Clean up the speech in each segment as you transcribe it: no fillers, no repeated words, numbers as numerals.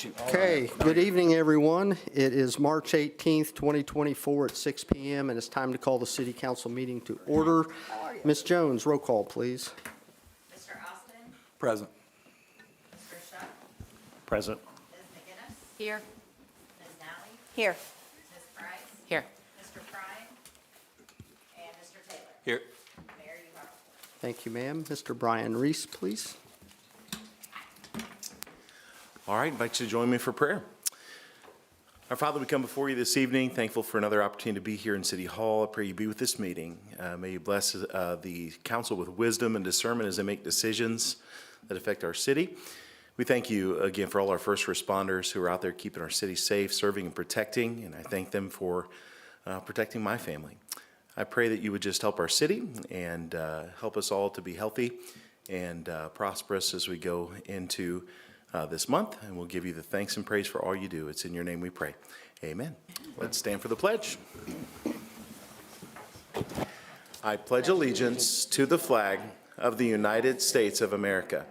Shoot. Okay, good evening, everyone. It is March 18th, 2024 at 6 PM, and it's time to call the city council meeting to order. Ms. Jones, roll call, please. Mr. Austin, Present. Mr. Shuck, Present. Ms. McGinnis, Here. Ms. Nally, Here. Ms. Price, Here. Mr. Prime, and Mr. Taylor. Here. Mayor, you have a floor. Thank you, ma'am. Mr. Brian Reese, please. All right, I invite you to join me for prayer. Our Father, we come before you this evening, thankful for another opportunity to be here in City Hall. I pray you be with this meeting. May you bless the council with wisdom and discernment as they make decisions that affect our city. We thank you again for all our first responders who are out there keeping our city safe, serving and protecting, and I thank them for protecting my family. I pray that you would just help our city and help us all to be healthy and prosperous as we go into this month, and we'll give you the thanks and praise for all you do. It's in your name we pray. Amen. Let's stand for the pledge. I pledge allegiance to the flag of the United States of America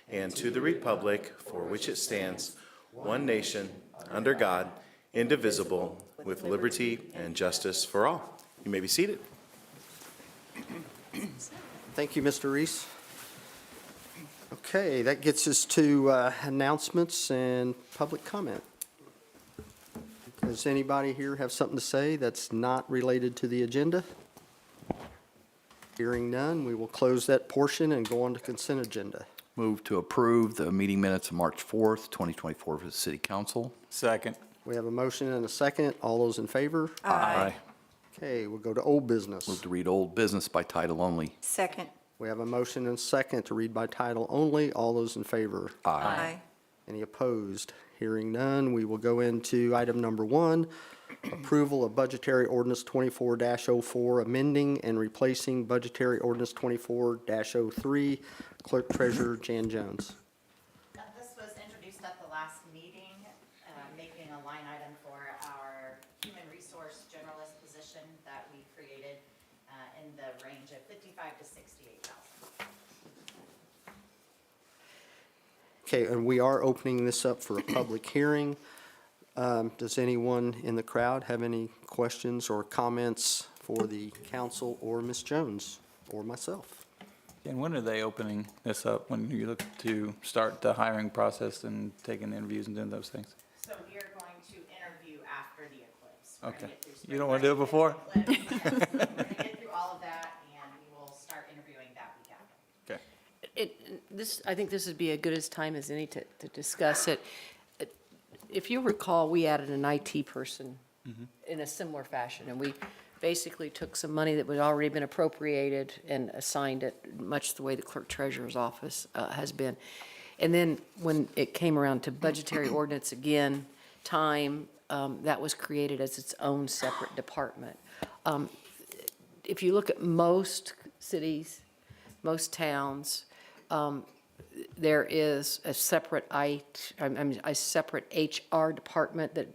and to the republic for which it stands, one nation, under God, indivisible, with liberty and justice for all. You may be seated. Thank you, Mr. Reese. Okay, that gets us to announcements and public comment. Does anybody here have something to say that's not related to the agenda? Hearing none, we will close that portion and go on to consent agenda. Move to approve the meeting minutes of March 4th, 2024 for the City Council. Second. We have a motion and a second. All those in favor? Aye. Okay, we'll go to old business. Move to read old business by title only. Second. We have a motion and a second to read by title only. All those in favor? Aye. Any opposed? Hearing none, we will go into item number 1, approval of budgetary ordinance 24-04, amending and replacing budgetary ordinance 24-03. Clerk Treasurer Jan Jones. This was introduced at the last meeting, making a line item for our human resource generalist position that we created in the range of $55,000 to $68,000. Okay, and we are opening this up for a public hearing. Does anyone in the crowd have any questions or comments for the council or Ms. Jones or myself? And when are they opening this up? When you look to start the hiring process and taking interviews and doing those things? So we are going to interview after the eclipse. We're gonna Okay. get through You don't spring wanna do it break before? and the eclipse. Yes. We're gonna get through all of that, and we will start interviewing that week after. Okay. I think this would be as good a time as any to discuss it. If you recall, we added an IT person in a similar fashion, and we basically took some money that had already been appropriated and assigned it, much the way the clerk treasurer's office has been. And then when it came around to budgetary ordinance again, that was created as its own separate department. If you look at most cities, most towns, there is a separate HR department that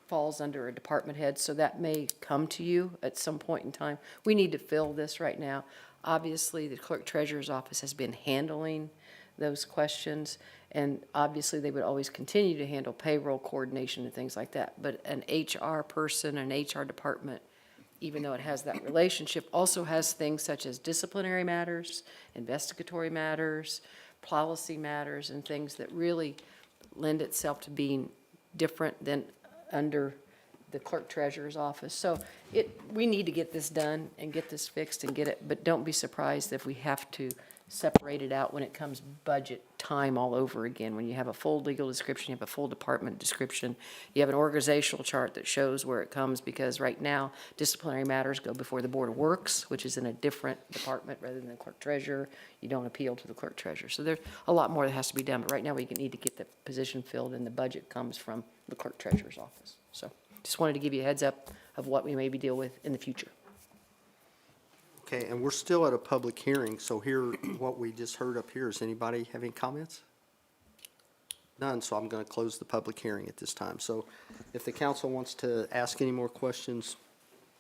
falls under a department head, so that may come to you at some point in time. We need to fill this right now. Obviously, the clerk treasurer's office has been handling those questions, and obviously, they would always continue to handle payroll coordination and things like that. But an HR person, an HR department, even though it has that relationship, also has things such as disciplinary matters, investigatory matters, policy matters, and things that really lend itself to being different than under the clerk treasurer's office. So we need to get this done and get this fixed and get it, but don't be surprised if we have to separate it out when it comes budget time all over again. When you have a full legal description, you have a full department description, you have an organizational chart that shows where it comes, because right now, disciplinary matters go before the Board of Works, which is in a different department rather than the clerk treasurer. You don't appeal to the clerk treasurer. So there's a lot more that has to be done, but right now we need to get the position filled, and the budget comes from the clerk treasurer's office. So just wanted to give you a heads up of what we maybe deal with in the future. Okay, and we're still at a public hearing, so here, what we just heard up here, does anybody have any comments? None, so I'm going to close the public hearing at this time. So if the council wants to ask any more questions,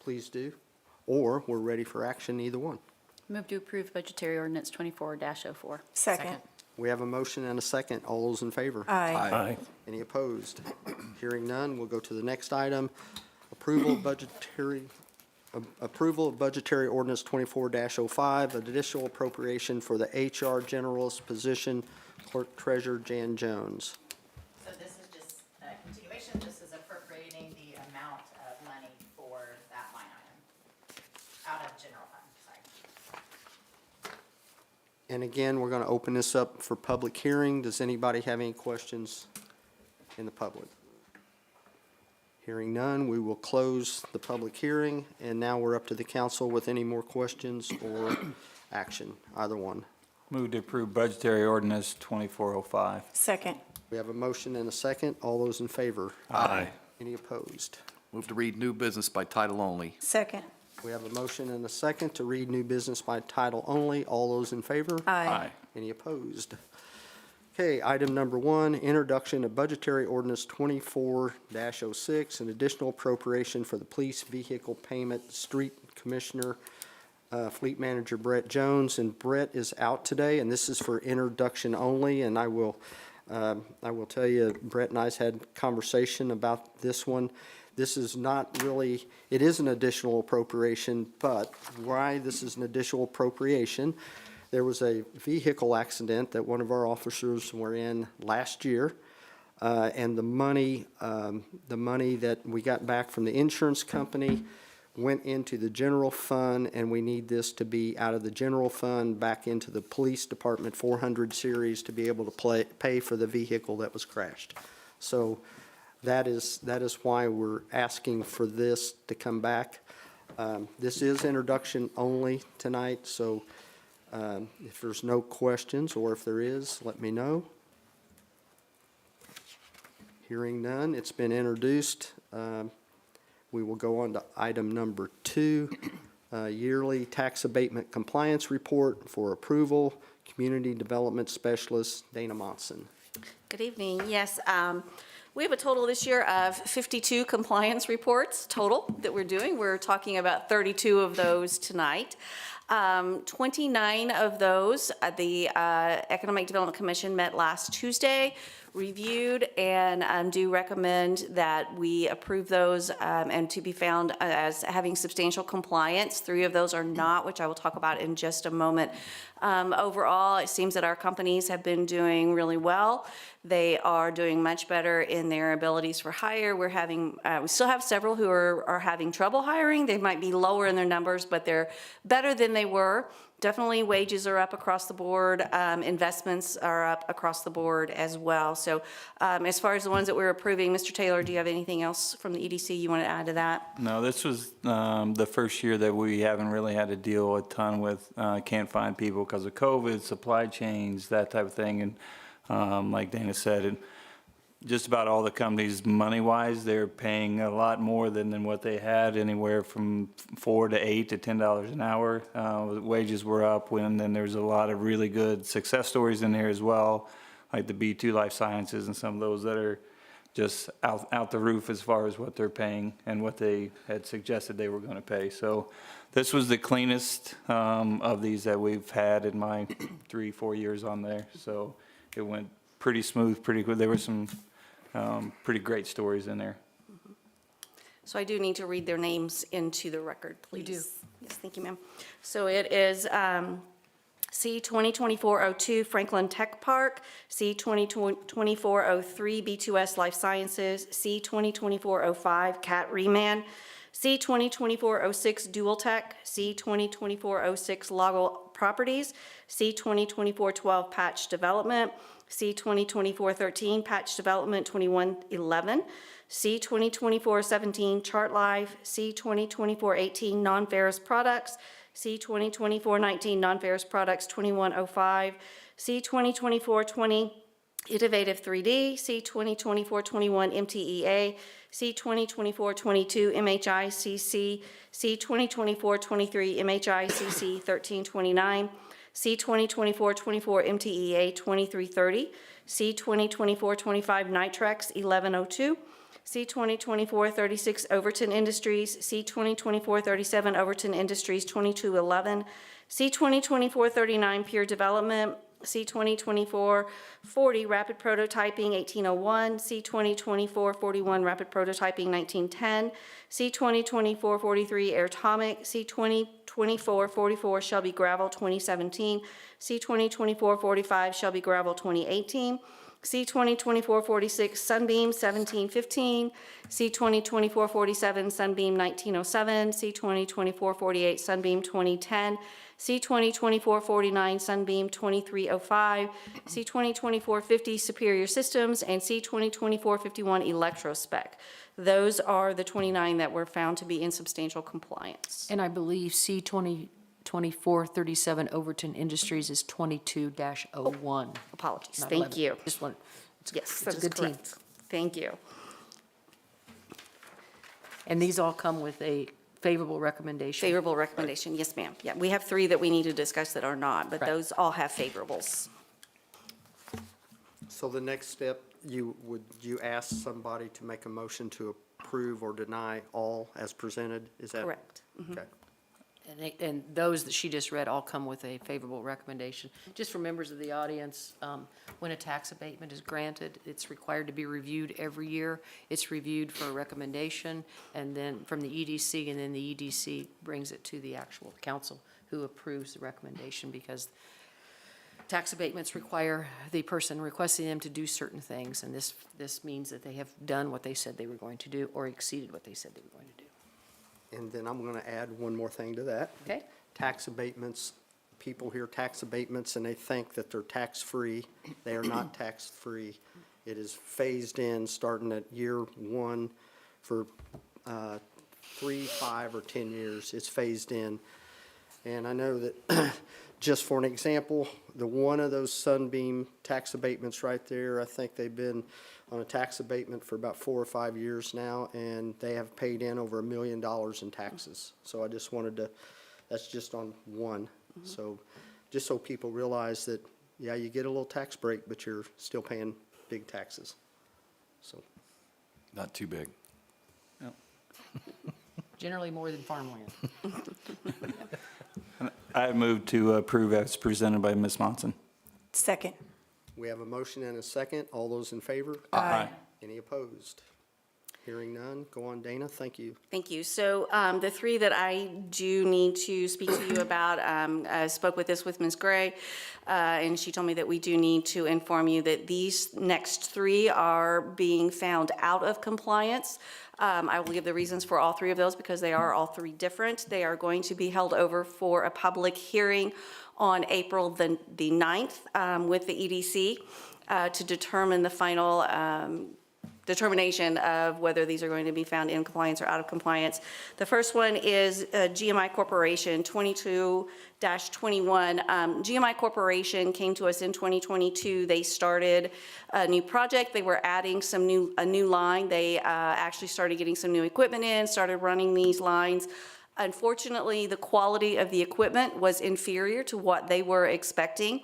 please do, or we're ready for action, either one. Move to approve budgetary ordinance 24-04. Second. We have a motion and a second. All those in favor? Aye. Any opposed? Hearing none, we'll go to the next item. Approval of budgetary ordinance 24-05, additional appropriation for the HR generalist position, clerk treasurer Jan Jones. So this is just a continuation. This is appropriating the amount of money for that line item out of general fund, sorry. And again, we're going to open this up for public hearing. Does anybody have any questions in the public? Hearing none, we will close the public hearing, and now we're up to the council with any more questions or action, either one. Move to approve budgetary ordinance 2405. Second. We have a motion and a second. All those in favor? Aye. Any opposed? Move to read new business by title only. Second. We have a motion and a second to read new business by title only. All those in favor? Aye. Any opposed? Okay, item number one, introduction of budgetary ordinance 24-06, an additional appropriation for the police vehicle payment, street commissioner, fleet manager Brett Jones. And Brett is out today, and this is for introduction only. And I will tell you, Brett and I's had conversation about this one. This is not really, it is an additional appropriation, but why this is an additional appropriation? There was a vehicle accident that one of our officers were in last year, and the money that we got back from the insurance company went into the general fund, and we need this to be out of the general fund back into the police department 400 series to be able to pay for the vehicle that was crashed. So that is why we're asking for this to come back. This is introduction only tonight, so if there's no questions, or if there is, let me know. Hearing none, it's been introduced. We will go on to item number 2, yearly tax abatement compliance report for approval. Community Development Specialist Dana Monson. Good evening. Yes, we have a total this year of 52 compliance reports total that we're doing. We're talking about 32 of those tonight. 29 of those, the Economic Development Commission met last Tuesday, reviewed, and do recommend that we approve those and to be found as having substantial compliance. 3 of those are not, which I will talk about in just a moment. Overall, it seems that our companies have been doing really well. They are doing much better in their abilities for hire. We're having, we still have several who are having trouble hiring. They might be lower in their numbers, but they're better than they were. Definitely wages are up across the board. Investments are up across the board as well. So as far as the ones that we're approving, Mr. Taylor, do you have anything else from the EDC you want to add to that? No, this was the first year that we haven't really had to deal a ton with, can't find people because of COVID, supply chains, that type of thing. And like Dana said, and just about all the companies, money-wise, they're paying a lot more than what they had, anywhere from $4 to $8 to $10 an hour. Wages were up, and then there's a lot of really good success stories in there as well, like the B2 Life Sciences and some of those that are just out the roof as far as what they're paying and what they had suggested they were going to pay. So this was the cleanest of these that we've had in my 3-4 years on there. So it went pretty smooth, pretty good. There were some pretty great stories in there. So I do need to read their names into the record, please. You do. Yes, thank you, ma'am. So it is C 2024-02 Franklin Tech Park, C 2024-03 B2S Life Sciences, C 2024-05 Cat Reman, C 2024-06 Dual Tech, C 2024-06 Lago Properties, C 2024-12 Patch Development, C 2024-13 Patch Development 2111, C 2024-17 Chart Life, C 2024-18 Non-Ferrous Products, C 2024-19 Non-Ferrous Products 2105, C 2024-20 Innovative 3D, C 2024-21 MTEA, C 2024-22 MHICC, C 2024-23 MHICC 1329, C 2024-24 MTEA 2330, C 2024-25 Nitrex 1102, C 2024-36 Overton Industries, C 2024-37 Overton Industries 2211, C 2024-39 Pure Development, C2024-40 Rapid Prototyping 1801, C2024-41 Rapid Prototyping 1910, C2024-43 Airtomic, C2024-44 Shelby Gravel 2017, C2024-45 Shelby Gravel 2018, C2024-46 Sunbeam 1715, C2024-47 Sunbeam 1907, C2024-48 Sunbeam 2010, C2024-49 Sunbeam 2305, C2024-50 Superior Systems, and C2024-51 Electrospec. Those are the 29 that were found to be in substantial compliance. And I believe C 2437 Overton Industries is 22-01. Apologies, not thank 11. you. Just one, Yes, it's that a is good team. correct. Thank you. And these all come with a favorable recommendation. Favorable recommendation, yes, ma'am. Yeah, we have 3 that we need to discuss that are not, but Right. those all have favorables. So the next step, would you ask somebody to make a motion to approve or deny all as presented? Is that? Correct. Okay. And those that she just read all come with a favorable recommendation. Just for members of the audience, when a tax abatement is granted, it's required to be reviewed every year. It's reviewed for a recommendation, and then from the EDC, and then the EDC brings it to the actual council, who approves the recommendation, because tax abatements require the person requesting them to do certain things, and this means that they have done what they said they were going to do, or exceeded what they said they were going to do. And then I'm going to add one more thing to that. Okay? Tax abatements, people hear tax abatements and they think that they're tax-free. They are not tax-free. It is phased in, starting at year 1 for 3, 5, or 10 years. It's phased in. And I know that, just for an example, the one of those Sunbeam tax abatements right there, I think they've been on a tax abatement for about 4 or 5 years now, and they have paid in over $1 million in taxes. So I just wanted to, that's just on one. So, just so people realize that, yeah, you get a little tax break, but you're still paying big taxes. So, Not too big. Generally more than farmland. I move to approve as presented by Ms. Monson. Second. we have a motion and a second. All those in favor? Aye. Any opposed? Hearing none. Go on, Dana. Thank you. Thank you. So the 3 that I do need to speak to you about, I spoke with Ms. Gray, and she told me that we do need to inform you that these next 3 are being found out of compliance. I will give the reasons for all 3 of those because they are all 3 different. They are going to be held over for a public hearing on April the 9th with the EDC to determine the final determination of whether these are going to be found in compliance or out of compliance. The first one is GMI Corporation 22-21. GMI Corporation came to us in 2022. They started a new project. They were adding a new line. They actually started getting some new equipment in, started running these lines. Unfortunately, the quality of the equipment was inferior to what they were expecting.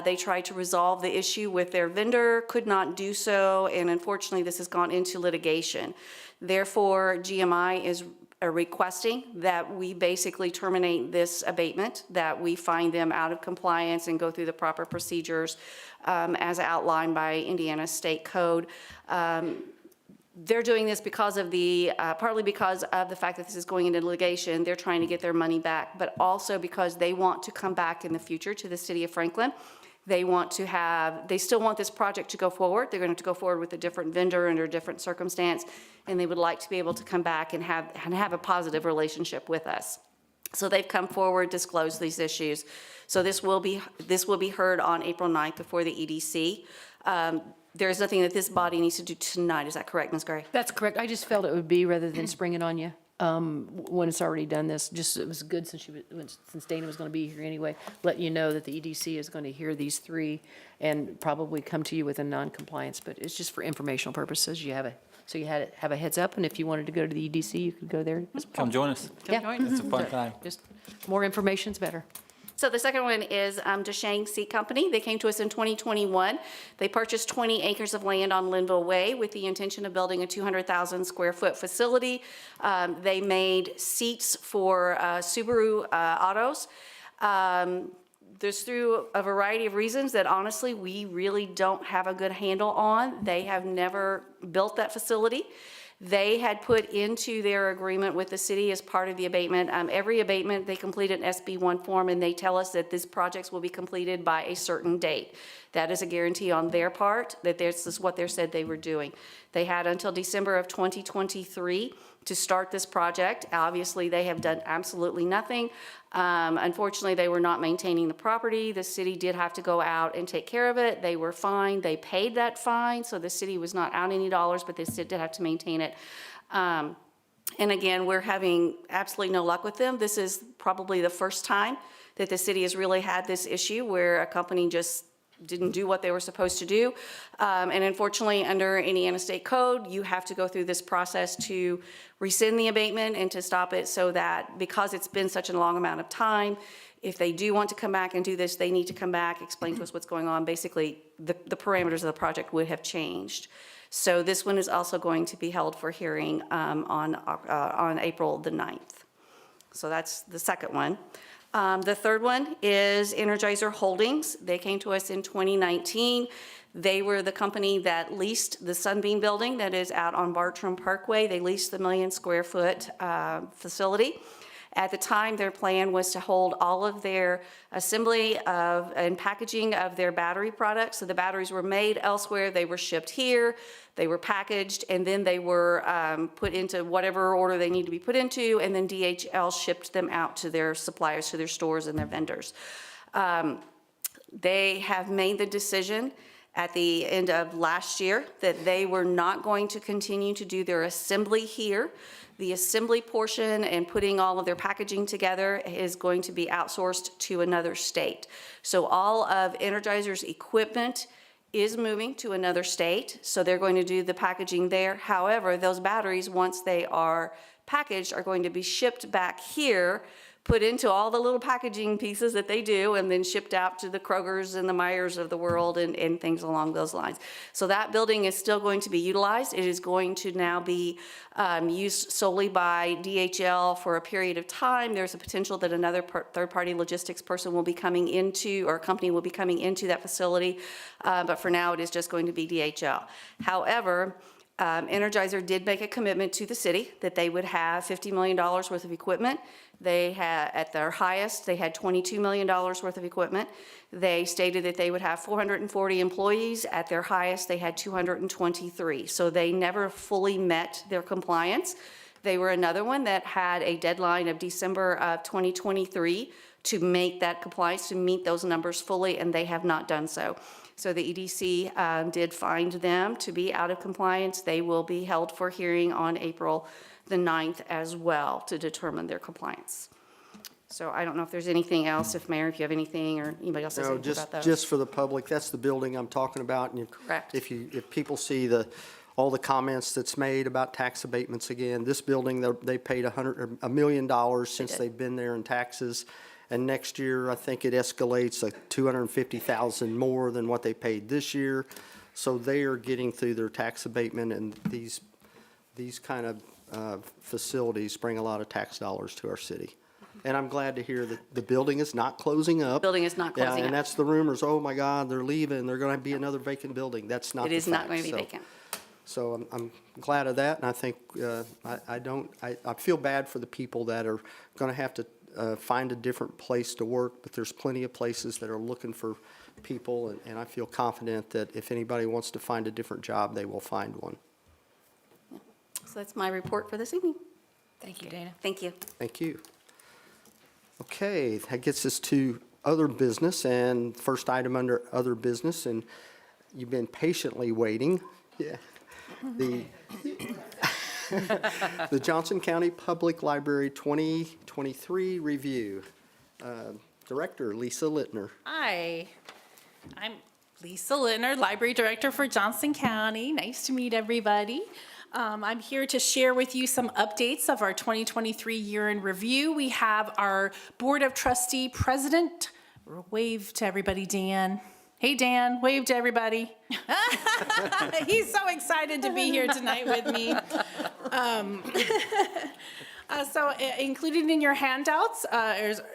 They tried to resolve the issue with their vendor, could not do so, and unfortunately, this has gone into litigation. Therefore, GMI is requesting that we basically terminate this abatement, that we find them out of compliance and go through the proper procedures as outlined by Indiana State Code. They're doing this because of partly because of the fact that this is going into litigation. They're trying to get their money back, but also because they want to come back in the future to the city of Franklin. They still want this project to go forward. They're going to go forward with a different vendor under a different circumstance, and they would like to be able to come back and have a positive relationship with us. So they've come forward, disclosed these issues. So this will be heard on April 9th before the EDC. There is nothing that this body needs to do tonight. Is that correct, Ms. Gray? That's correct. I just felt it would be, rather than spring it on you, when it's already done this, just, it was good since Dana was gonna be here anyway, let you know that the EDC is gonna hear these 3 and probably come to you with a non-compliance, but it's just for informational purposes. You have a heads up, and if you wanted to go to the EDC, you could go there as well. Come join us. Yeah. It's a fun time. Just more information's better. So the second one is Deshang Seed Company. They came to us in 2021. They purchased 20 acres of land on Linville Way with the intention of building a 200,000 square foot facility. They made seats for Subaru autos. there's through a variety of reasons that honestly, we really don't have a good handle on. They have never built that facility. They had put into their agreement with the city as part of the abatement, every abatement, they complete an SB1 form and they tell us that these projects will be completed by a certain date. That is a guarantee on their part that this is what they said they were doing. They had until December of 2023 to start this project. Obviously, they have done absolutely nothing. Unfortunately, they were not maintaining the property. The city did have to go out and take care of it. They were fined. They paid that fine, so the city was not out any dollars, but they still did have to maintain it. And again, we're having absolutely no luck with them. This is probably the first time that the city has really had this issue where a company just didn't do what they were supposed to do. And unfortunately, under Indiana State Code, you have to go through this process to rescind the abatement and to stop it so that, because it's been such a long amount of time, if they do want to come back and do this, they need to come back, explain to us what's going on. Basically, the parameters of the project would have changed. So this one is also going to be held for hearing on April the 9th. So that's the second one. The third one is Energizer Holdings. They came to us in 2019. They were the company that leased the Sunbeam building that is out on Bartram Parkway. They leased the 1 million square foot facility. At the time, their plan was to hold all of their assembly of and packaging of their battery products. So the batteries were made elsewhere, they were shipped here, they were packaged, and then they were put into whatever order they need to be put into, and then DHL shipped them out to their suppliers, to their stores and their vendors. They have made the decision at the end of last year that they were not going to continue to do their assembly here. The assembly portion and putting all of their packaging together is going to be outsourced to another state. So all of Energizer's equipment is moving to another state, so they're going to do the packaging there. However, those batteries, once they are packaged, are going to be shipped back here, put into all the little packaging pieces that they do, and then shipped out to the Krogers and the Myers of the world and things along those lines. So that building is still going to be utilized. It is going to now be used solely by DHL for a period of time. There's a potential that another third-party logistics person will be coming into, or company will be coming into that facility, but for now it is just going to be DHL. However, Energizer did make a commitment to the city that they would have $50 million worth of equipment. They had, at their highest, they had $22 million worth of equipment. They stated that they would have 440 employees. At their highest, they had 223. So they never fully met their compliance. They were another one that had a deadline of December of 2023 to make that compliance, to meet those numbers fully, and they have not done so. So the EDC did find them to be out of compliance. They will be held for hearing on April the 9th as well to determine their compliance. So I don't know if there's anything else, if Mayor, if you have anything, or anybody else has No, anything about those. just for the public, that's the building I'm talking about. And Correct. If people see all the comments that's made about tax abatements again, this building, they paid $1 million since did. they've been there in taxes. And next year, I think it escalates like $250,000 more than what they paid this year. So they are getting through their tax abatement, and these kind of facilities bring a lot of tax dollars to our city. And I'm glad to hear that the building is not closing up. Building is not closing Yeah, up. and that's the rumors, oh my God, they're leaving, they're going to be another vacant building. That's not It the is not fact. going to be So- vacant. So I'm glad of that, and I think, I feel bad for the people that are going to have to find a different place to work, but there's plenty of places that are looking for people, and I feel confident that if anybody wants to find a different job, they will find one. So that's my report for this evening. Thank you, Dana. Thank you. Thank you. Okay, that gets us to other business, and first item under other business, and you've been patiently waiting. Yeah. The Johnson County Public Library 2023 review. Director Lisa Littner. Hi, I'm Lisa Littner, Library Director for Johnson County. Nice to meet everybody. I'm here to share with you some updates of our 2023 year in review. We have our Board of Trustee President. Wave to everybody, Dan. Hey, Dan, wave to everybody. He's so excited to be here tonight with me. Included in your handouts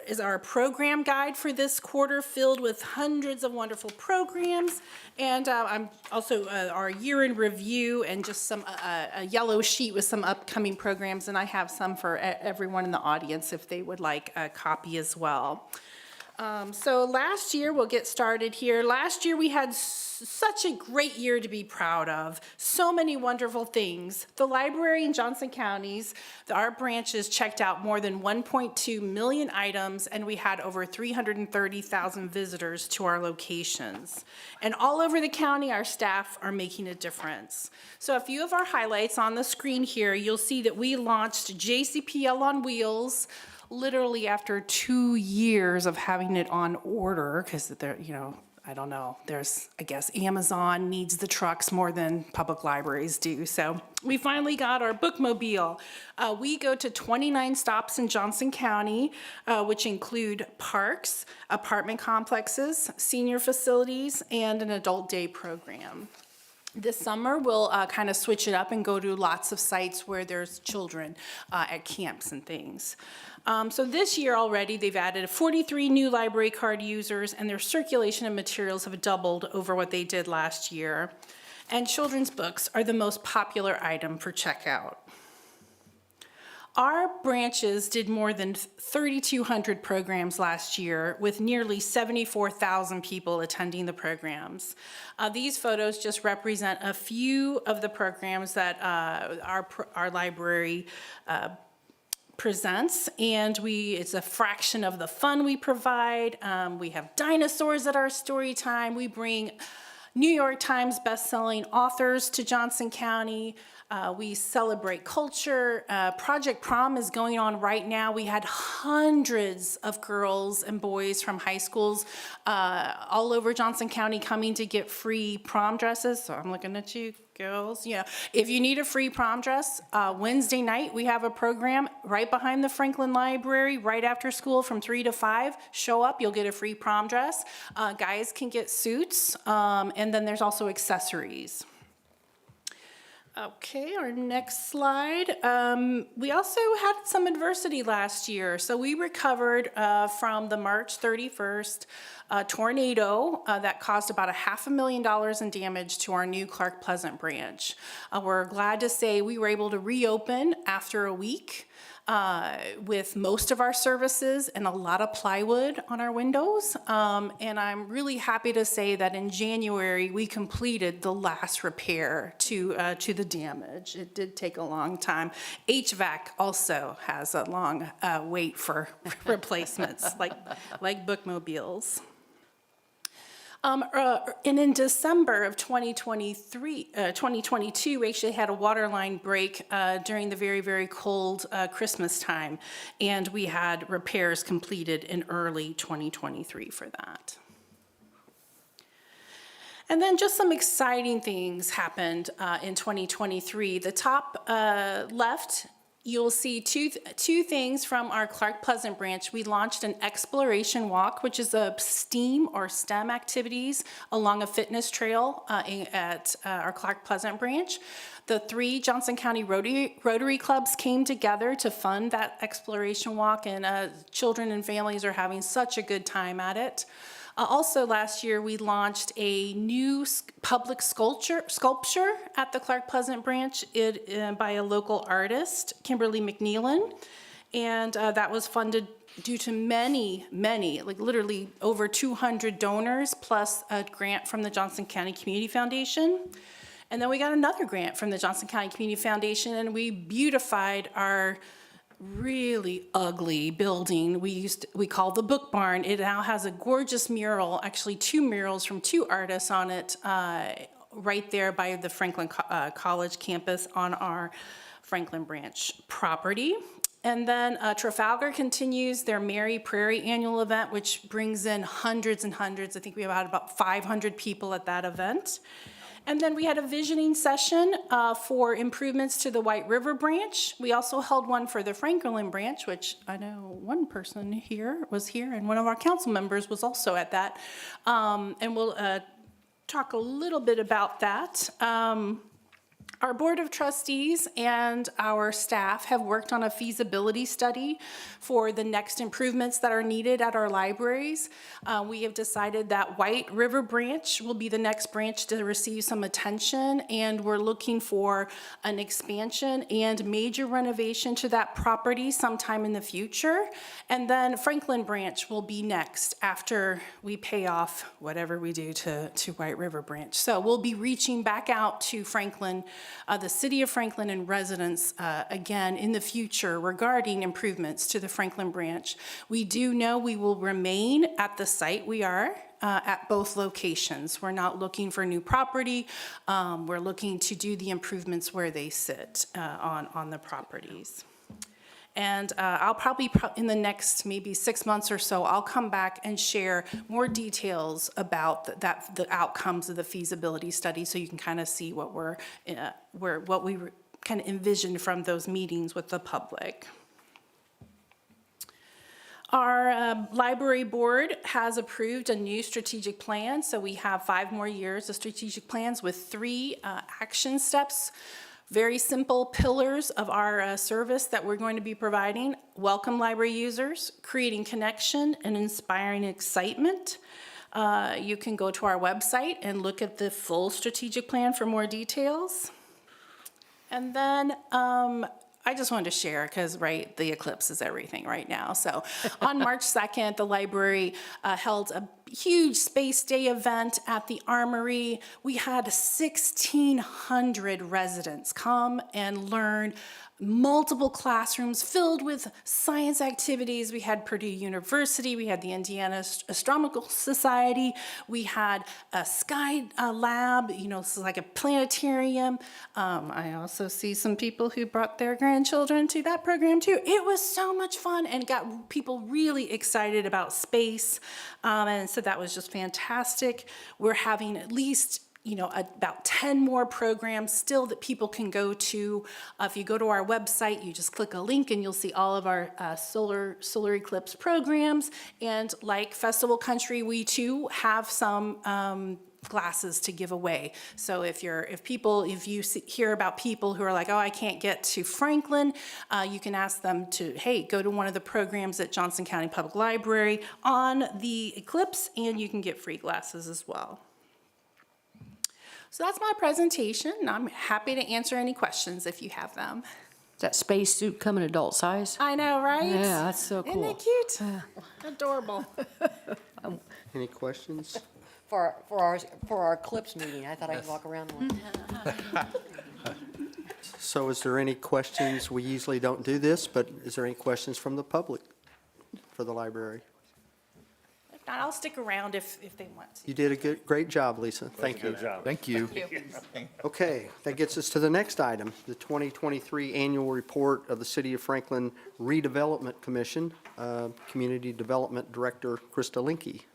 is our program guide for this quarter, filled with hundreds of wonderful programs. And I'm also our year in review and just some a yellow sheet with some upcoming programs. And I have some for everyone in the audience if they would like a copy as well. So last year, we'll get started here. Last year, we had such a great year to be proud of. So many wonderful things. The library in Johnson Counties, our branches checked out more than 1.2 million items, and we had over 330,000 visitors to our locations. And all over the county, our staff are making a difference. So a few of our highlights on the screen here, you'll see that we launched JCPL on Wheels, literally after 2 years of having it on order, because they're, I don't know, I guess Amazon needs the trucks more than public libraries do. So we finally got our bookmobile. We go to 29 stops in Johnson County, which include parks, apartment complexes, senior facilities, and an adult day program. This summer, we'll kind of switch it up and go to lots of sites where there's children at camps and things. So this year already, they've added 43 new library card users, and their circulation of materials have doubled over what they did last year. And children's books are the most popular item for checkout. Our branches did more than 3,200 programs last year, with nearly 74,000 people attending the programs. These photos just represent a few of the programs that our library presents, and it's a fraction of the fun we provide. We have dinosaurs at our story time. We bring New York Times bestselling authors to Johnson County. We celebrate culture. Project Prom is going on right now. We had hundreds of girls and boys from high schools all over Johnson County coming to get free prom dresses. So I'm looking at you, girls. If you need a free prom dress, Wednesday night we have a program right behind the Franklin Library, right after school from 3 to 5. Show up, you'll get a free prom dress. Guys can get suits, and then there's also accessories. Okay, our next slide. We also had some adversity last year. So we recovered from the March 31st tornado that caused about $500,000 in damage to our new Clark Pleasant branch. We're glad to say we were able to reopen after a week with most of our services and a lot of plywood on our windows. And I'm really happy to say that in January, we completed the last repair to the damage. It did take a long time. HVAC also has a long wait for replacements, like bookmobiles. And in December of 2022, we actually had a water line break during the very, very cold Christmas time, and we had repairs completed in early 2023 for that. And then just some exciting things happened in 2023. The top left, you'll see two things from our Clark Pleasant branch. We launched an exploration walk, which is a STEAM or STEM activities along a fitness trail at our Clark Pleasant branch. The 3 Johnson County Rotary Clubs came together to fund that exploration walk, and children and families are having such a good time at it. Also last year, we launched a new public sculpture at the Clark Pleasant branch by a local artist, Kimberly McNeelan. And that was funded due to many, like literally over 200 donors, plus a grant from the Johnson County Community Foundation. And then we got another grant from the Johnson County Community Foundation, and we beautified our really ugly building we call the Book Barn. It now has a gorgeous mural, actually 2 murals from 2 artists on it, right there by the Franklin College campus on our Franklin branch property. And then Trafalgar continues their Merry Prairie annual event, which brings in hundreds and hundreds. I think we had about 500 people at that event. And then we had a visioning session for improvements to the White River branch. We also held one for the Franklin branch, which I know one person here was here, and one of our council members was also at that. And we'll talk a little bit about that. Our Board of Trustees and our staff have worked on a feasibility study for the next improvements that are needed at our libraries. We have decided that White River Branch will be the next branch to receive some attention, and we're looking for an expansion and major renovation to that property sometime in the future. And then Franklin Branch will be next after we pay off whatever we do to White River Branch. So we'll be reaching back out to Franklin, the city of Franklin and residents again in the future regarding improvements to the Franklin Branch. We do know we will remain at the site we are at both locations. We're not looking for new property. We're looking to do the improvements where they sit on the properties. And I'll probably, in the next maybe 6 months or so, I'll come back and share more details about the outcomes of the feasibility study, so you can kind of see what what we kind of envisioned from those meetings with the public. Our library board has approved a new strategic plan, so we have 5 more years of strategic plans with 3 action steps. Very simple pillars of our service that we're going to be providing: welcome library users, creating connection, and inspiring excitement. You can go to our website and look at the full strategic plan for more details. And then I just wanted to share, because, right, the eclipse is everything right now. So on March 2nd, the library held a huge Space Day event at the Armory. We had 1,600 residents come and learn, multiple classrooms filled with science activities. We had Purdue University, we had the Indiana Astronomical Society, we had a sky lab, this is like a planetarium. I also see some people who brought their grandchildren to that program too. It was so much fun and got people really excited about space, and so that was just fantastic. We're having at least about 10 more programs still that people can go to. If you go to our website, you just click a link and you'll see all of our solar eclipse programs. And like Festival Country, we too have some glasses to give away. So if you hear about people who are like, oh, I can't get to Franklin, you can ask them to, hey, go to one of the programs at Johnson County Public Library on the eclipse, and you can get free glasses as well. So that's my presentation, and I'm happy to answer any questions if you have them. Does that space suit come in adult size? I know, right? Yeah, that's so Isn't cool. that cute? Adorable. Any questions? For our eclipse meeting, I thought I could walk around one. So is there any questions? We usually don't do this, but is there any questions from the public for the library? If not, I'll stick around if they want to. You did a great job, Lisa. Thank you. Thank you. Okay, that gets us to the next item, the 2023 Annual Report of the City of Franklin Redevelopment Commission, Community Development Director Krista Linke.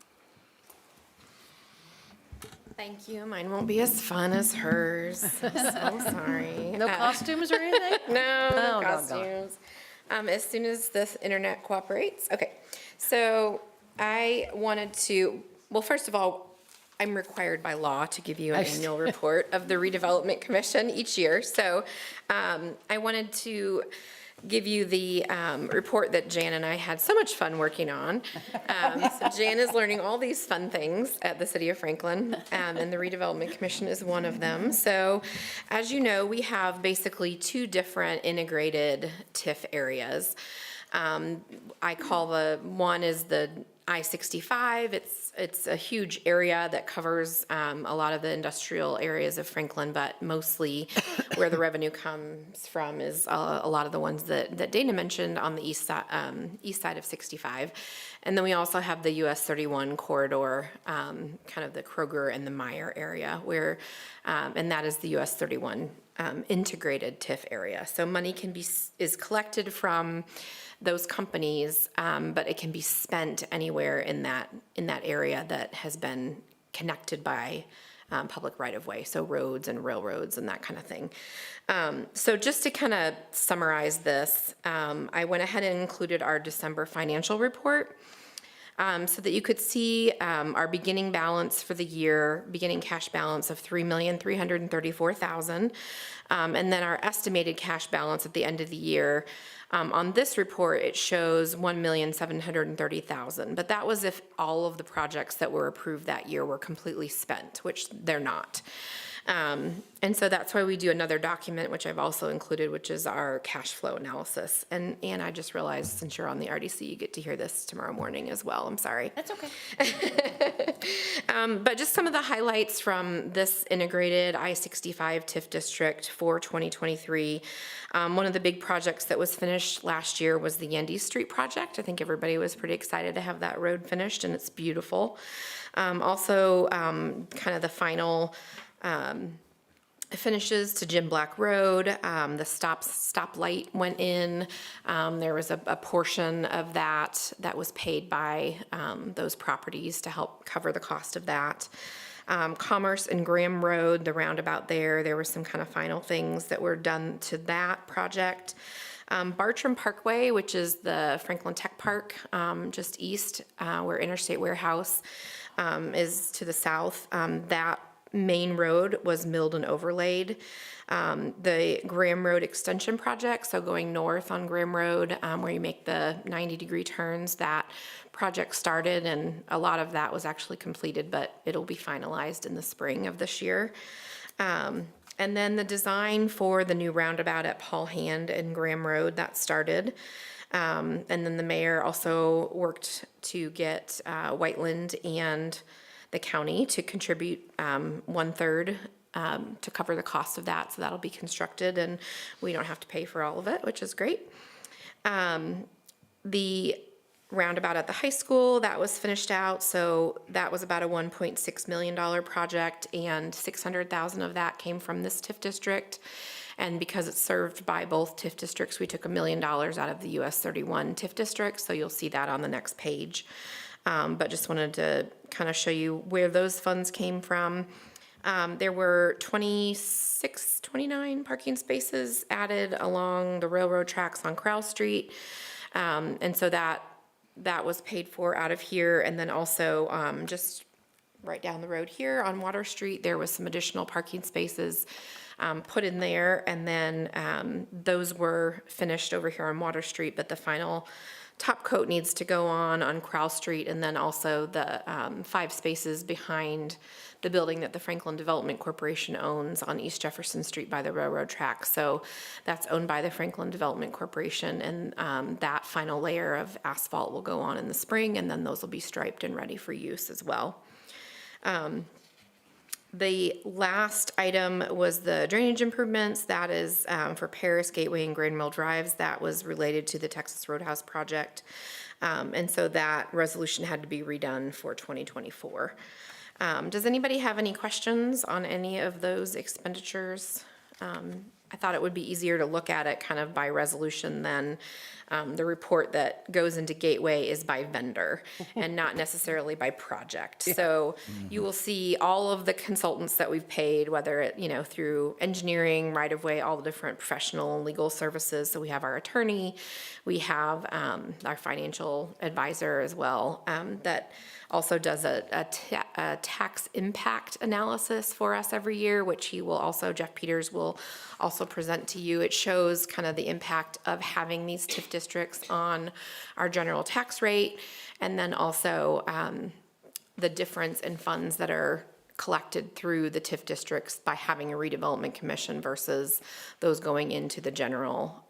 Thank you. Mine won't be as fun as hers. I'm so sorry. No costumes or anything? No Oh, doggone. costumes. As soon as the internet cooperates. Okay. So I wanted to, well, first of all, I'm required by law to give you an annual report of the Redevelopment Commission each year. So I wanted to give you the report that Jan and I had so much fun working on. So Jan is learning all these fun things at the City of Franklin, and the Redevelopment Commission is one of them. So as you know, we have basically 2 different integrated TIF areas. I call one is the I-65. It's a huge area that covers a lot of the industrial areas of Franklin, but mostly where the revenue comes from is a lot of the ones that Dana mentioned on the east side of 65. And then we also have the US 31 corridor, kind of the Kroger and the Meyer area, where, and that is the US 31 integrated TIF area. So money is collected from those companies, but it can be spent anywhere in that area that has been connected by public right-of-way, so roads and railroads and that kind of thing. So just to kind of summarize this, I went ahead and included our December financial report. so that you could see our beginning balance for the year, beginning cash balance of $3,334,000, and then our estimated cash balance at the end of the year. On this report, it shows $1,730,000, but that was if all of the projects that were approved that year were completely spent, which they're not. And so that's why we do another document, which I've also included, which is our cash flow analysis. And I just realized, since you're on the RDC, you get to hear this tomorrow morning as well. I'm sorry. That's okay. But just some of the highlights from this integrated I-65 TIF district for 2023. One of the big projects that was finished last year was the Yandy Street project. I think everybody was pretty excited to have that road finished, and it's beautiful. Also, kind of the final finishes to Jim Black Road. The stoplight went in. There was a portion of that was paid by those properties to help cover the cost of that. Commerce and Graham Road, the roundabout there were some kind of final things that were done to that project. Bartram Parkway, which is the Franklin Tech Park, just east, where Interstate Warehouse is to the south. That main road was milled and overlaid. The Graham Road Extension Project, so going north on Graham Road, where you make the 90-degree turns, that project started, and a lot of that was actually completed, but it'll be finalized in the spring of this year. And then the design for the new roundabout at Paul Hand and Graham Road, that started. And then the mayor also worked to get Whiteland and the county to contribute 1/3 to cover the cost of that. So that'll be constructed, and we don't have to pay for all of it, which is great. The roundabout at the high school, that was finished out. So that was about a $1.6 million project, and $600,000 of that came from this TIF district. And because it's served by both TIF districts, we took $1 million out of the US 31 TIF district. So you'll see that on the next page. But just wanted to kind of show you where those funds came from. There were 29 parking spaces added along the railroad tracks on Crowell Street. And so that was paid for out of here. And then also just right down the road here on Water Street, there was some additional parking spaces put in there. And then those were finished over here on Water Street, but the final top coat needs to go on Crowell Street, and then also the 5 spaces behind the building that the Franklin Development Corporation owns on East Jefferson Street by the railroad track. So that's owned by the Franklin Development Corporation, and that final layer of asphalt will go on in the spring, and then those will be striped and ready for use as well. The last item was the drainage improvements. That is for Paris, Gateway, and Grand Mill Drives. That was related to the Texas Roadhouse project. And so that resolution had to be redone for 2024. Does anybody have any questions on any of those expenditures? I thought it would be easier to look at it kind of by resolution than the report that goes into Gateway is by vendor and not necessarily by project. So you will see all of the consultants that we've paid, whether it, through engineering, right-of-way, all the different professional and legal services. So we have our attorney, we have our financial advisor as well, that also does a tax impact analysis for us every year, which Jeff Peters will also present to you. It shows kind of the impact of having these TIF districts on our general tax rate, and then also the difference in funds that are collected through the TIF districts by having a redevelopment commission versus those going into the general,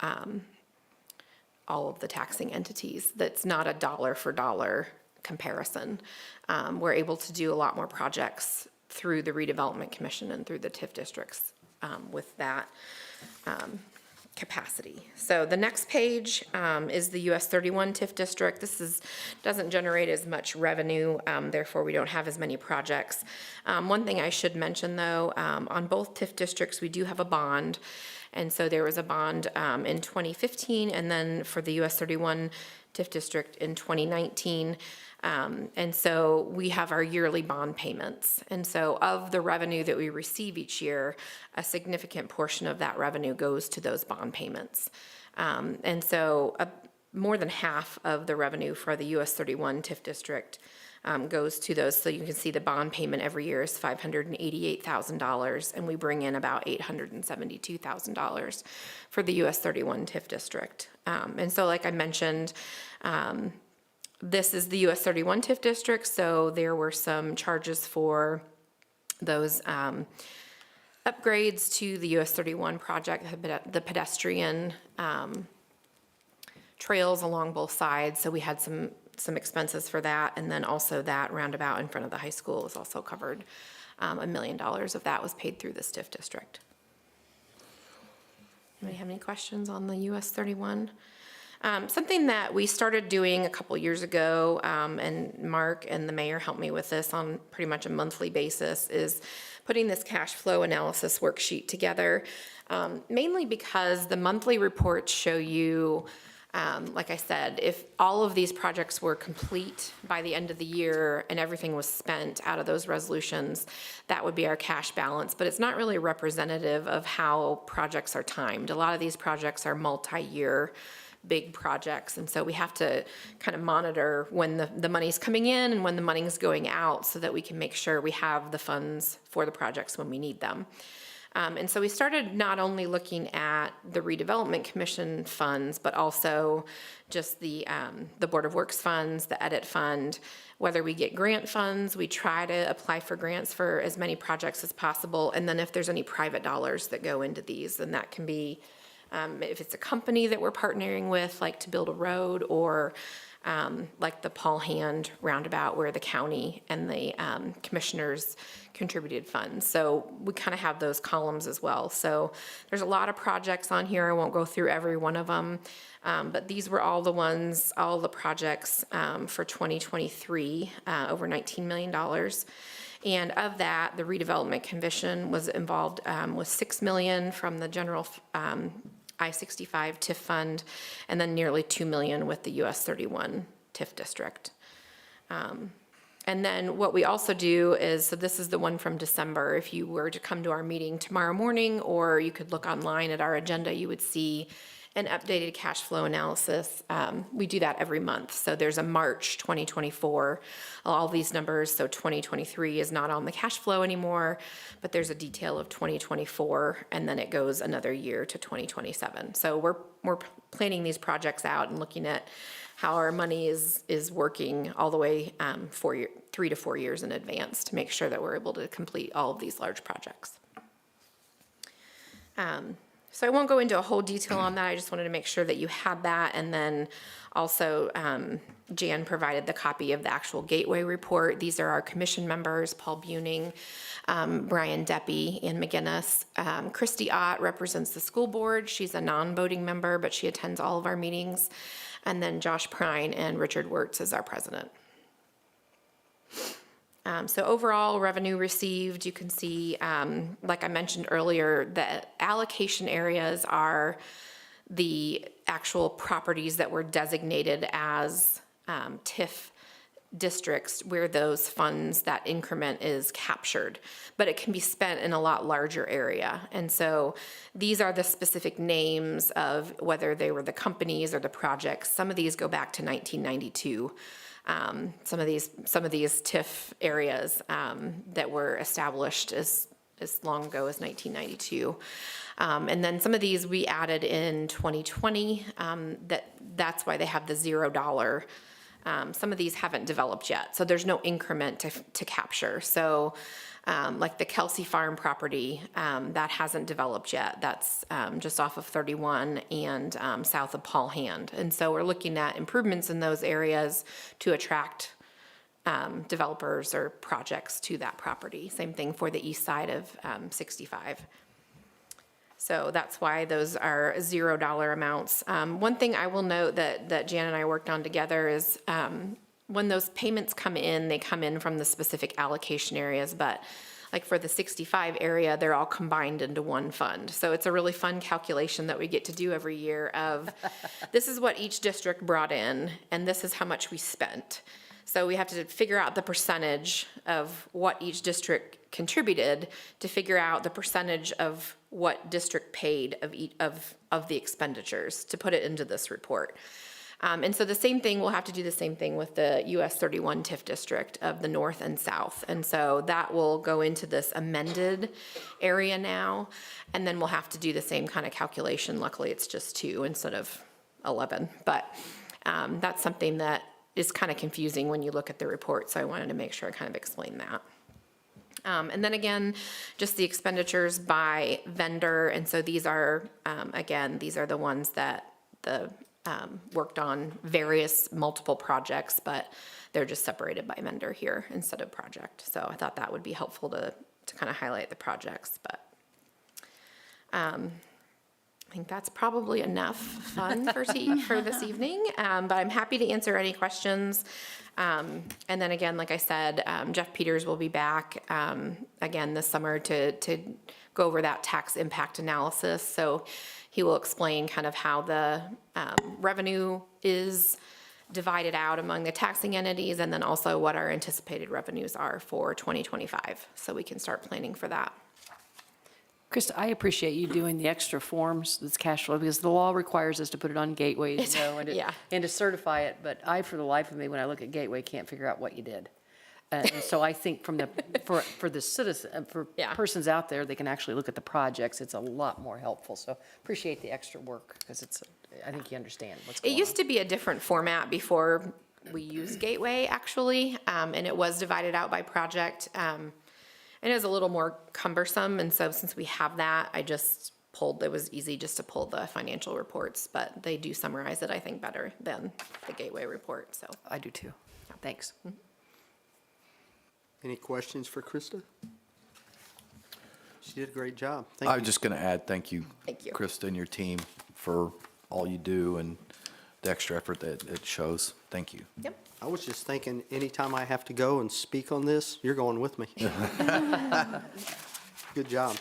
all of the taxing entities. That's not a dollar for dollar comparison. We're able to do a lot more projects through the redevelopment commission and through the TIF districts with that capacity. So the next page is the US 31 TIF district. This doesn't generate as much revenue, therefore we don't have as many projects. One thing I should mention though, on both TIF districts we do have a bond, and so there was a bond in 2015, and then for the US 31 TIF district in 2019. And so we have our yearly bond payments. And so of the revenue that we receive each year, a significant portion of that revenue goes to those bond payments. And so more than half of the revenue for the US 31 TIF district goes to those. So you can see the bond payment every year is $588,000, and we bring in about $872,000 for the US 31 TIF district. And so like I mentioned, this is the US 31 TIF district, so there were some charges for those upgrades to the US 31 project, the pedestrian trails along both sides. So we had some expenses for that, and then also that roundabout in front of the high school is also covered. $1 million of that was paid through this TIF district. Anybody have any questions on the US 31? Something that we started doing a couple years ago, and Mark and the mayor helped me with this on pretty much a monthly basis, is putting this cash flow analysis worksheet together, mainly because the monthly reports show you, like I said, if all of these projects were complete by the end of the year and everything was spent out of those resolutions, that would be our cash balance. But it's not really representative of how projects are timed. A lot of these projects are multi-year big projects, and so we have to kind of monitor when the money's coming in and when the money's going out so that we can make sure we have the funds for the projects when we need them. And so we started not only looking at the redevelopment commission funds, but also just the Board of Works funds, the edit fund. Whether we get grant funds, we try to apply for grants for as many projects as possible. And then if there's any private dollars that go into these, then that can be, if it's a company that we're partnering with, like to build a road, or like the Paul Hand roundabout where the county and the commissioners contributed funds. So we kind of have those columns as well. So there's a lot of projects on here. I won't go through every one of them, but these were all the ones, all the projects for 2023, over $19 million. And of that, the redevelopment commission was involved with $6 million from the general I-65 TIF fund, and then nearly $2 million with the US 31 TIF district. And then what we also do is, so this is the one from December. If you were to come to our meeting tomorrow morning, or you could look online at our agenda, you would see an updated cash flow analysis. We do that every month. So there's a March 2024, all these numbers. So 2023 is not on the cash flow anymore, but there's a detail of 2024, and then it goes another year to 2027. So we're planning these projects out and looking at how our money is working all the way 3 to 4 years in advance to make sure that we're able to complete all of these large projects. So I won't go into a whole detail on that. I just wanted to make sure that you had that. And then also Jan provided the copy of the actual Gateway report. These are our commission members: Paul Buning, Brian Deppie, and McGinnis. Christy Ott represents the school board. She's a non-voting member, but she attends all of our meetings. And then Josh Prine and Richard Wirtz is our president. So overall revenue received, you can see, like I mentioned earlier, the allocation areas are the actual properties that were designated as TIF districts where those funds, that increment is captured, but it can be spent in a lot larger area. And so these are the specific names of whether they were the companies or the projects. Some of these go back to 1992. Some of these TIF areas that were established as long ago as 1992. And then some of these we added in 2020, that's why they have the $0. Some of these haven't developed yet, so there's no increment to capture. So like the Kelsey Farm property, that hasn't developed yet. That's just off of 31 and south of Paul Hand. And so we're looking at improvements in those areas to attract developers or projects to that property. Same thing for the east side of 65. So that's why those are $0 amounts. One thing I will note that Jan and I worked on together is when those payments come in, they come in from the specific allocation areas, but like for the 65 area, they're all combined into one fund. So it's a really fun calculation that we get to do every year of this is what each district brought in, and this is how much we spent. So we have to figure out the percentage of what each district contributed to figure out the percentage of what district paid of the expenditures to put it into this report. And so the same thing, we'll have to do the same thing with the US 31 TIF district of the north and south. And so that will go into this amended area now. And then we'll have to do the same kind of calculation. Luckily, it's just 2 instead of 11. But that's something that is kind of confusing when you look at the report. So I wanted to make sure I kind of explain that. And then again, just the expenditures by vendor. And so these are, again, these are the ones that the worked on various multiple projects, but they're just separated by vendor here instead of project. So I thought that would be helpful to kind of highlight the projects, but I think that's probably enough fun for this evening. But I'm happy to answer any questions. And then again, like I said, Jeff Peters will be back again this summer to go over that tax impact analysis. So he will explain kind of how the revenue is divided out among the taxing entities, and then also what our anticipated revenues are for 2025, so we can start planning for that. Krista, I appreciate you doing the extra forms, this cash flow, because the law requires us to put it on Gateway, you know, Yeah. and to certify it, but I, for the life of me, when I look at Gateway, can't figure out what you did. And so I think for the citizen, for Yeah. persons out there, they can actually look at the projects, it's a lot more helpful. So appreciate the extra work, because I think you understand what's It going on. used to be a different format before we used Gateway, actually, and it was divided out by project. And it was a little more cumbersome, and so since we have that, I just pulled, it was easy just to pull the financial reports, but they do summarize it, I think, better than the Gateway report, so. I do too. Thanks. Any questions for Krista? She did a great job. Thank I you. was just going to add, thank you, Thank you. Krista and your team, for all you do and the extra effort that it shows. Thank you. Yep. I was just thinking, anytime I have to go and speak on this, you're going with me. Good job.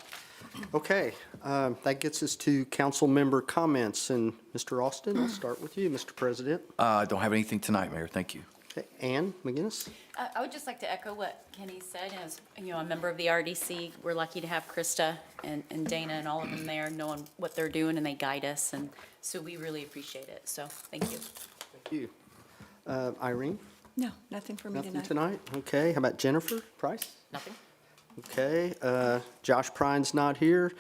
Okay, that gets us to council member comments, and Mr. Austin, I'll start with you, Mr. President. I don't have anything tonight, Mayor. Thank you. Okay, Ann McGinnis? I would just like to echo what Kenny said. As, you know, a member of the RDC, we're lucky to have Krista and Dana and all of them there knowing what they're doing, and they guide us, and so we really appreciate it. So, thank you. Thank you. Irene? No, nothing for me Nothing tonight. tonight? Okay, how about Jennifer Price? Nothing? Okay, Josh Prine's not here.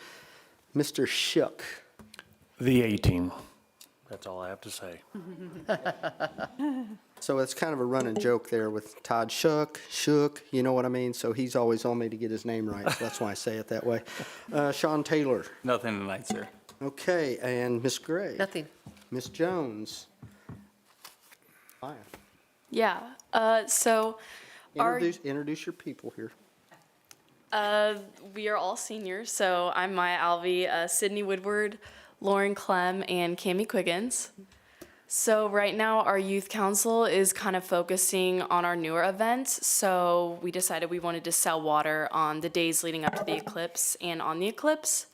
Mr. Shook? The 18. That's all I have to say. So it's kind of a running joke there with Todd Shook, you know what I mean? So he's always on me to get his name right, so that's why I say it that way. Sean Taylor? Nothing tonight, sir. Okay, and Miss Gray? Nothing. Miss Jones? Hi. Yeah, so our, Introduce your people here. we are all seniors, so I'm Maya Alvey, Sydney Woodward, Lauren Clem, and Cami Quiggins. So right now, our youth council is kind of focusing on our newer events, so we decided we wanted to sell water on the days leading up to the eclipse and on the eclipse.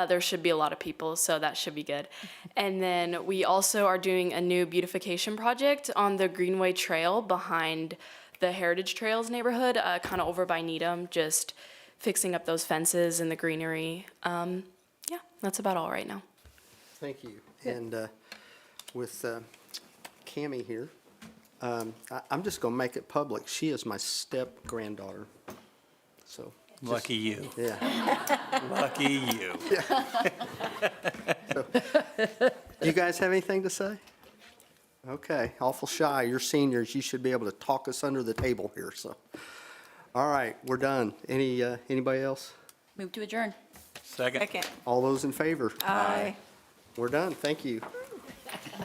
There should be a lot of people, so that should be good. And then we also are doing a new beautification project on the Greenway Trail behind the Heritage Trails neighborhood, kind of over by Needham, just fixing up those fences and the greenery. Yeah, that's about all right now. Thank you. And with Cammie here, I'm just going to make it public. She is my step-granddaughter, so. just- Lucky you. Yeah. Lucky you. You guys have anything to say? Okay, awful shy. You're seniors. You should be able to talk us under the table here, so. All right, we're done. Anybody else? Move to adjourn. Second. Second. All those in favor? Aye. We're done. Thank you.